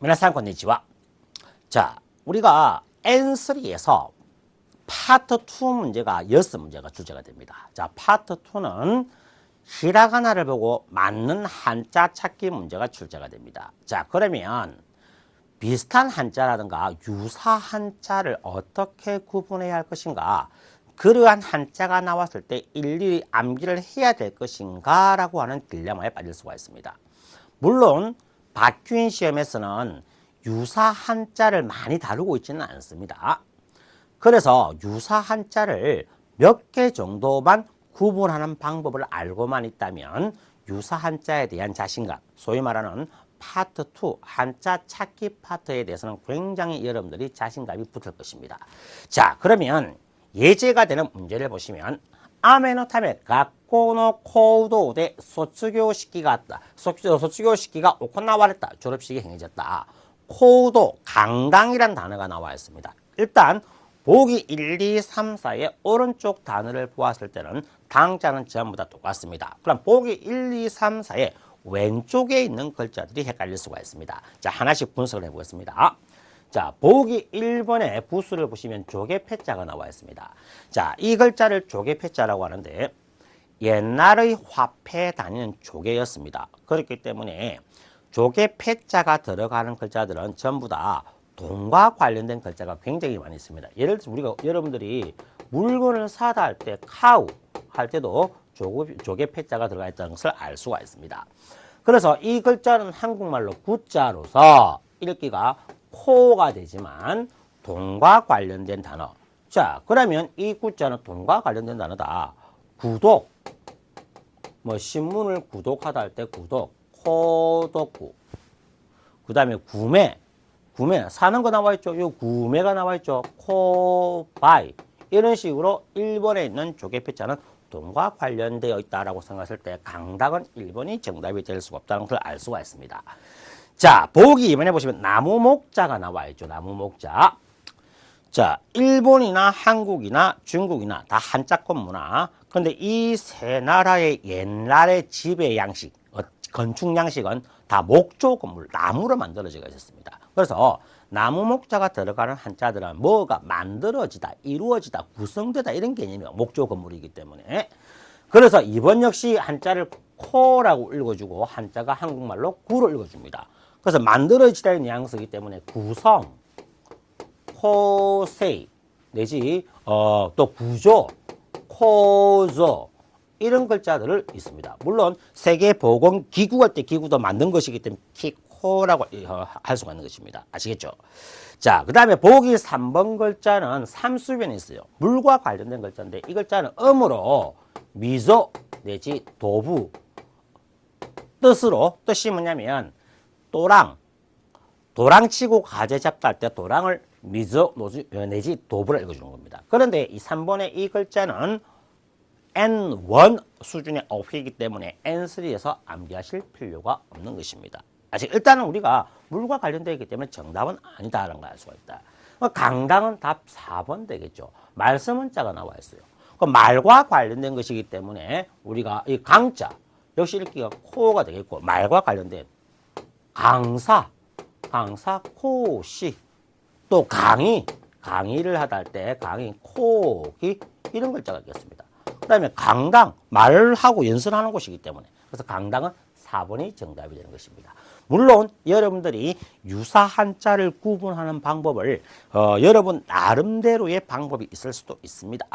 皆さんこんにちは. 자, 우리가 N3에서 파트 2 문제가 6문제가 출제가 됩니다. 자, 파트 2는 히라가나를 보고 맞는 한자 찾기 문제가 출제가 됩니다. 자, 그러면 비슷한 한자라든가 유사 한자를 어떻게 구분해야 할 것인가, 그러한 한자가 나왔을 때 일일이 암기를 해야 될 것인가 라고 하는 딜레마에 빠질 수가 있습니다. 물론 박규인 시험에서는 유사 한자를 많이 다루고 있지는 않습니다. 그래서 유사 한자를 몇 개 정도만 구분하는 방법을 알고만 있다면 유사 한자에 대한 자신감, 소위 말하는 파트 2 한자 찾기 파트에 대해서는 굉장히 여러분들이 자신감이 붙을 것입니다. 자, 그러면 예제가 되는 문제를 보시면 아메노타메 학교의行動で 卒業式があった. 卒業式が 오코나와랬다. 졸업식이 행해졌다. 行動, 강당이란 단어가 나와 있습니다. 일단 보기 1, 2, 3, 4의 오른쪽 단어를 보았을 때는 당자는 전부 다 똑같습니다. 그럼 보기 1, 2, 3, 4의 왼쪽에 있는 글자들이 헷갈릴 수가 있습니다. 자, 하나씩 분석을 해보겠습니다. 자, 보기 1번의 부수를 보시면 조개패자가 나와 있습니다. 자, 이 글자를 조개패자라고 하는데 옛날의 화폐에 다니는 조개였습니다. 그렇기 때문에 조개패자가 들어가는 글자들은 전부 다 돈과 관련된 글자가 굉장히 많이 있습니다. 예를 들어서 우리가 여러분들이 물건을 사다 할 때 카우 할 때도 조개패자가 들어가 있다는 것을 알 수가 있습니다. 그래서 이 글자는 한국말로 구자로서 읽기가 코가 되지만 돈과 관련된 단어. 자, 그러면 이 구자는 돈과 관련된 단어다. 구독, 뭐 신문을 구독하다 할 때 구독, 코독구. 그 다음에 구매, 사는 거 나와 있죠. 요 구매가 나와 있죠. 코바이. 이런 식으로 1번에 있는 조개패자는 돈과 관련되어 있다라고 생각했을 때 강당은 1번이 정답이 될 수가 없다는 것을 알 수가 있습니다. 자, 보기 2번에 보시면 나무목자가 나와 있죠. 나무목자. 자, 일본이나 한국이나 중국이나 다 한자권 문화. 그런데 이 세 나라의 옛날의 지배 양식, 건축 양식은 다 목조 건물, 나무로 만들어져 있었습니다. 그래서 나무목자가 들어가는 한자들은 뭐가 만들어지다, 이루어지다, 구성되다 이런 개념이 목조 건물이기 때문에, 그래서 이번 역시 한자를 코라고 읽어주고 한자가 한국말로 구로 읽어줍니다. 그래서 만들어지다의 뉘앙스이기 때문에 구성, 코세이 내지 또 구조, 코조 이런 글자들을 있습니다. 물론 세계보건기구 할 때 기구도 만든 것이기 때문에 키코라고 할 수가 있는 것입니다. 아시겠죠? 자, 그 다음에 보기 3번 글자는 삼수변이 있어요. 물과 관련된 글자인데 이 글자는 음으로 미소 내지 도부 뜻이 뭐냐면 도랑치고 가재 잡다 할 때 도랑을 미저 내지 도부를 읽어주는 겁니다. 그런데 이 3번의 이 글자는 N1 수준의 어휘이기 때문에 N3에서 암기하실 필요가 없는 것입니다. 아직 일단은 우리가 물과 관련되어 있기 때문에 정답은 아니다라는 걸 알 수가 있다. 강당은 답 4번 되겠죠. 말씀문자가 나와 있어요. 그 말과 관련된 것이기 때문에 우리가 이 강자 역시 읽기가 코가 되겠고, 말과 관련된 강사 코시, 또 강의를 하다 할 때 강의 코기 이런 글자가 있겠습니다. 그 다음에 강당, 말을 하고 연설하는 곳이기 때문에, 그래서 강당은 4번이 정답이 되는 것입니다. 물론 여러분들이 유사 한자를 구분하는 방법을 여러분 나름대로의 방법이 있을 수도 있습니다.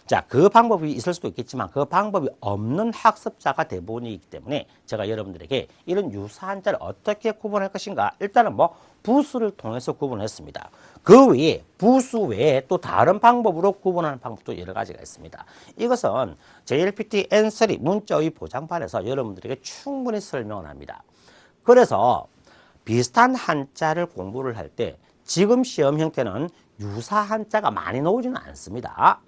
자, 그 방법이 있을 수도 있겠지만 그 방법이 없는 학습자가 대부분이기 때문에 제가 여러분들에게 이런 유사 한자를 어떻게 구분할 것인가, 일단은 뭐 부수를 통해서 구분했습니다. 그 외에 부수 외에 또 다른 방법으로 구분하는 방법도 여러 가지가 있습니다. 이것은 JLPT N3 문자의 보장판에서 여러분들에게 충분히 설명을 합니다. 그래서 비슷한 한자를 공부를 할 때 지금 시험 형태는 유사 한자가 많이 나오지는 않습니다.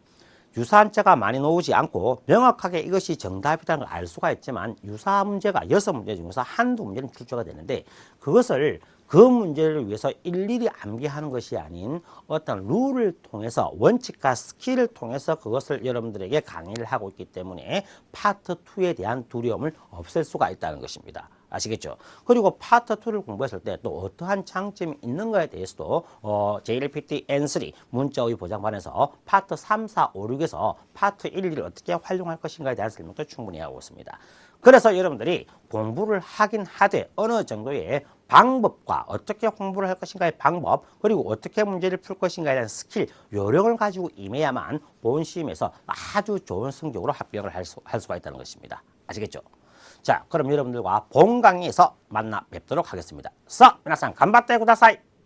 유사 한자가 많이 나오지 않고 명확하게 이것이 정답이라는 걸 알 수가 있지만 유사 문제가 6문제 중에서 한두 문제는 출제가 되는데 그것을 그 문제를 위해서 일일이 암기하는 것이 아닌 어떤 룰을 통해서 원칙과 스킬을 통해서 그것을 여러분들에게 강의를 하고 있기 때문에 파트 2에 대한 두려움을 없앨 수가 있다는 것입니다. 아시겠죠? 그리고 파트 2를 공부했을 때 또 어떠한 장점이 있는가에 대해서도 JLPT N3 문자의 보장반에서 파트 3, 4, 5, 6에서 파트 1, 2를 어떻게 활용할 것인가에 대한 설명도 충분히 하고 있습니다. 그래서 여러분들이 공부를 하긴 하되 어느 정도의 방법과 어떻게 공부를 할 것인가의 방법, 그리고 어떻게 문제를 풀 것인가에 대한 스킬, 요령을 가지고 임해야만 본 시험에서 아주 좋은 성적으로 합격을 할 수가 있다는 것입니다. 아시겠죠? 자, 그럼 여러분들과 본 강의에서 만나 뵙도록 하겠습니다. 서,皆さん頑張ってください。